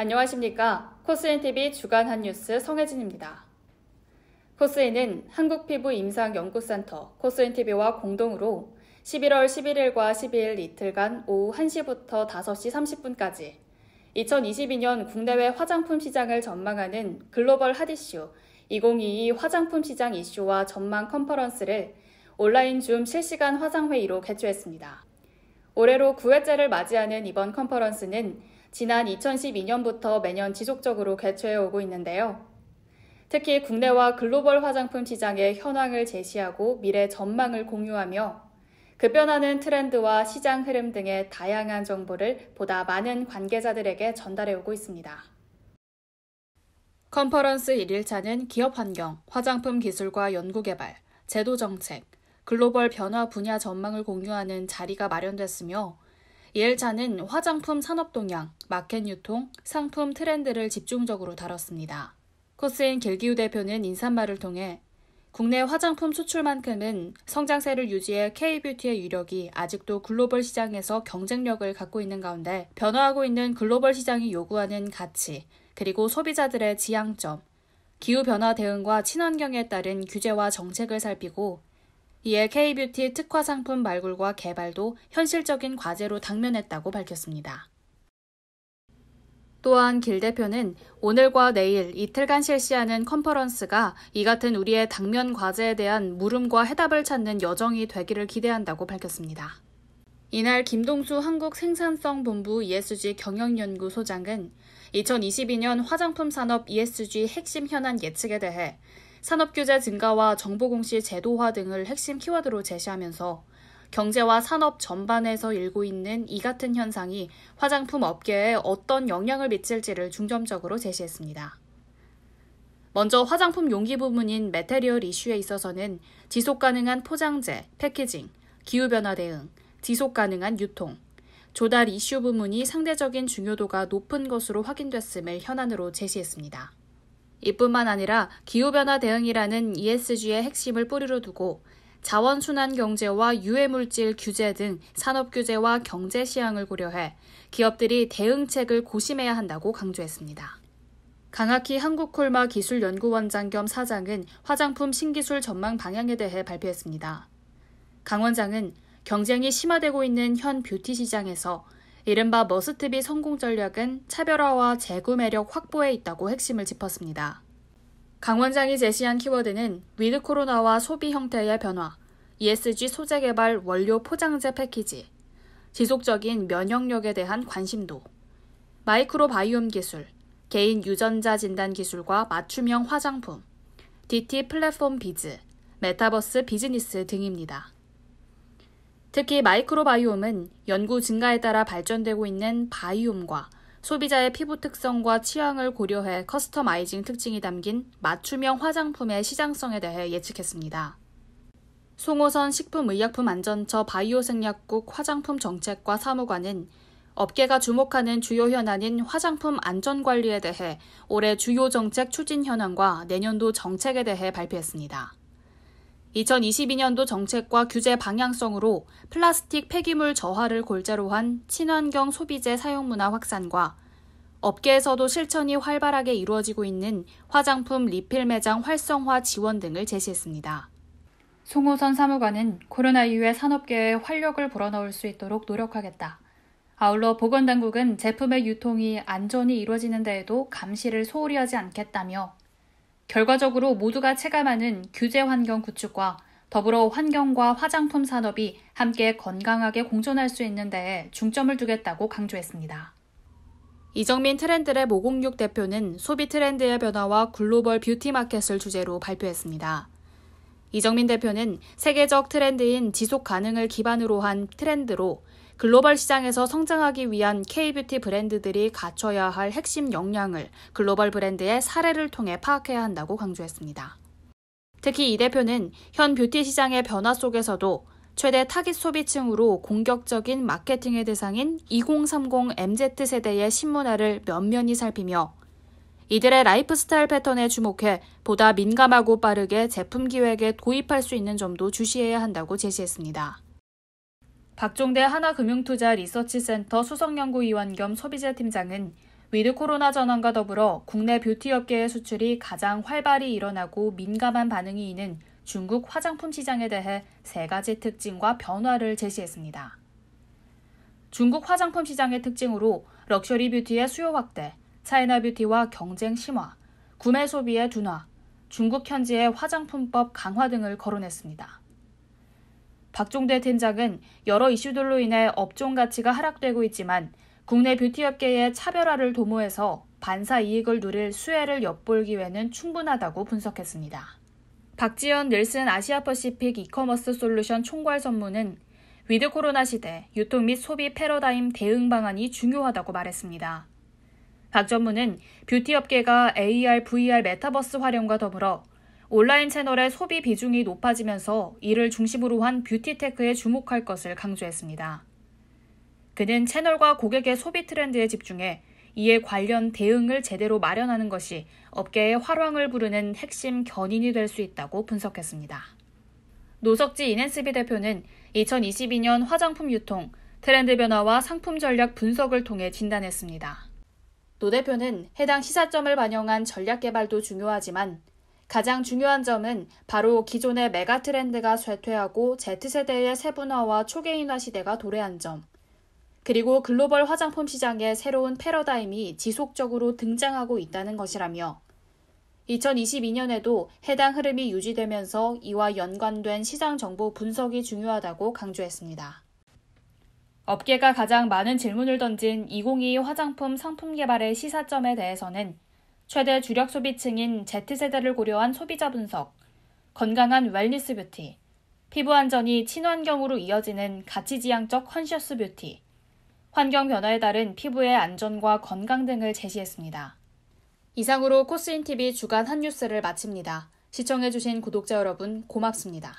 안녕하십니까. 코스인TV 주간 핫뉴스 성혜진입니다. 코스인은 한국피부임상연구센터 코스인TV와 공동으로 11월 11일과 12일 이틀간 오후 1시부터 5시 30분까지 2022년 국내외 화장품 시장을 전망하는 글로벌 핫이슈 2022 화장품 시장 이슈와 전망 컨퍼런스를 온라인 줌 실시간 화상회의로 개최했습니다. 올해로 9회째를 맞이하는 이번 컨퍼런스는 지난 2012년부터 매년 지속적으로 개최해오고 있는데요. 특히 국내와 글로벌 화장품 시장의 현황을 제시하고 미래 전망을 공유하며 급변하는 트렌드와 시장 흐름 등의 다양한 정보를 보다 많은 관계자들에게 전달해오고 있습니다. 컨퍼런스 1일차는 기업 환경, 화장품 기술과 연구개발, 제도 정책, 글로벌 변화 분야 전망을 공유하는 자리가 마련됐으며 2일차는 화장품 산업 동향, 마켓 유통, 상품 트렌드를 집중적으로 다뤘습니다. 코스인 길기우 대표는 인사말을 통해 국내 화장품 수출만큼은 성장세를 유지해 K-뷰티의 유력이 아직도 글로벌 시장에서 경쟁력을 갖고 있는 가운데 변화하고 있는 글로벌 시장이 요구하는 가치, 그리고 소비자들의 지향점, 기후변화 대응과 친환경에 따른 규제와 정책을 살피고 이에 K-뷰티 특화 상품 발굴과 개발도 현실적인 과제로 당면했다고 밝혔습니다. 또한 길 대표는 오늘과 내일 이틀간 실시하는 컨퍼런스가 이 같은 우리의 당면 과제에 대한 물음과 해답을 찾는 여정이 되기를 기대한다고 밝혔습니다. 이날 김동수 한국생산성본부 ESG 경영연구소장은 2022년 화장품 산업 ESG 핵심 현안 예측에 대해 산업규제 증가와 정보공시 제도화 등을 핵심 키워드로 제시하면서 경제와 산업 전반에서 일고 있는 이 같은 현상이 화장품 업계에 어떤 영향을 미칠지를 중점적으로 제시했습니다. 먼저 화장품 용기 부문인 매테리얼 이슈에 있어서는 지속가능한 포장재, 패키징, 기후변화 대응, 지속가능한 유통, 조달 이슈 부문이 상대적인 중요도가 높은 것으로 확인됐음을 현안으로 제시했습니다. 이뿐만 아니라 기후변화 대응이라는 ESG의 핵심을 뿌리로 두고 자원순환 경제와 유해물질 규제 등 산업규제와 경제 시향을 고려해 기업들이 대응책을 고심해야 한다고 강조했습니다. 강학희 한국콜마 기술연구원장 겸 사장은 화장품 신기술 전망 방향에 대해 발표했습니다. 강 원장은 경쟁이 심화되고 있는 현 뷰티 시장에서 이른바 머스트비 성공 전략은 차별화와 재구 매력 확보에 있다고 핵심을 짚었습니다. 강 원장이 제시한 키워드는 위드 코로나와 소비 형태의 변화, ESG 소재 개발 원료 포장재 패키지, 지속적인 면역력에 대한 관심도, 마이크로바이옴 기술, 개인 유전자 진단 기술과 맞춤형 화장품, DT 플랫폼 비즈, 메타버스 비즈니스 등입니다. 특히 마이크로바이옴은 연구 증가에 따라 발전되고 있는 바이옴과 소비자의 피부 특성과 취향을 고려해 커스터마이징 특징이 담긴 맞춤형 화장품의 시장성에 대해 예측했습니다. 송호선 식품의약품안전처 바이오생약국 화장품 정책과 사무관은 업계가 주목하는 주요 현안인 화장품 안전관리에 대해 올해 주요 정책 추진 현황과 내년도 정책에 대해 발표했습니다. 2022년도 정책과 규제 방향성으로 플라스틱 폐기물 저하를 골자로 한 친환경 소비재 사용 문화 확산과 업계에서도 실천이 활발하게 이루어지고 있는 화장품 리필 매장 활성화 지원 등을 제시했습니다. 송호선 사무관은 코로나 이후에 산업계에 활력을 불어넣을 수 있도록 노력하겠다. 아울러 보건당국은 제품의 유통이 안전히 이루어지는 데에도 감시를 소홀히 하지 않겠다며 결과적으로 모두가 체감하는 규제 환경 구축과 더불어 환경과 화장품 산업이 함께 건강하게 공존할 수 있는 데에 중점을 두겠다고 강조했습니다. 이정민 트렌드랩 506 대표는 소비 트렌드의 변화와 글로벌 뷰티 마켓을 주제로 발표했습니다. 이정민 대표는 세계적 트렌드인 지속 가능을 기반으로 한 트렌드로 글로벌 시장에서 성장하기 위한 K-뷰티 브랜드들이 갖춰야 할 핵심 역량을 글로벌 브랜드의 사례를 통해 파악해야 한다고 강조했습니다. 특히 이 대표는 현 뷰티 시장의 변화 속에서도 최대 타깃 소비층으로 공격적인 마케팅의 대상인 2030 MZ세대의 신문화를 면면히 살피며 이들의 라이프 스타일 패턴에 주목해 보다 민감하고 빠르게 제품 기획에 도입할 수 있는 점도 주시해야 한다고 제시했습니다. 박종대 하나금융투자 리서치센터 수석연구위원 겸 소비재 팀장은 위드 코로나 전환과 더불어 국내 뷰티 업계의 수출이 가장 활발히 일어나고 민감한 반응이 있는 중국 화장품 시장에 대해 3가지 특징과 변화를 제시했습니다. 중국 화장품 시장의 특징으로 럭셔리 뷰티의 수요 확대, 차이나 뷰티와 경쟁 심화, 구매 소비의 둔화, 중국 현지의 화장품법 강화 등을 거론했습니다. 박종대 팀장은 여러 이슈들로 인해 업종 가치가 하락되고 있지만 국내 뷰티 업계의 차별화를 도모해서 반사 이익을 누릴 수혜를 엿볼 기회는 충분하다고 분석했습니다. 박지연 닐슨 아시아퍼시픽 이커머스 솔루션 총괄 전무는 위드 코로나 시대 유통 및 소비 패러다임 대응 방안이 중요하다고 말했습니다. 박 전무는 뷰티 업계가 AR, VR 메타버스 활용과 더불어 온라인 채널의 소비 비중이 높아지면서 이를 중심으로 한 뷰티테크에 주목할 것을 강조했습니다. 그는 채널과 고객의 소비 트렌드에 집중해 이에 관련 대응을 제대로 마련하는 것이 업계의 활황을 부르는 핵심 견인이 될 수 있다고 분석했습니다. 노석지 이넨스비 대표는 2022년 화장품 유통, 트렌드 변화와 상품 전략 분석을 통해 진단했습니다. 노 대표는 해당 시사점을 반영한 전략 개발도 중요하지만 가장 중요한 점은 바로 기존의 메가 트렌드가 쇠퇴하고 Z세대의 세분화와 초개인화 시대가 도래한 점, 그리고 글로벌 화장품 시장의 새로운 패러다임이 지속적으로 등장하고 있다는 것이라며 2022년에도 해당 흐름이 유지되면서 이와 연관된 시장 정보 분석이 중요하다고 강조했습니다. 업계가 가장 많은 질문을 던진 2022 화장품 상품 개발의 시사점에 대해서는 최대 주력 소비층인 Z세대를 고려한 소비자 분석, 건강한 웰니스 뷰티, 피부 안전이 친환경으로 이어지는 가치지향적 컨셔스 뷰티, 환경 변화에 따른 피부의 안전과 건강 등을 제시했습니다. 이상으로 코스인TV 주간 한 뉴스를 마칩니다. 시청해주신 구독자 여러분 고맙습니다.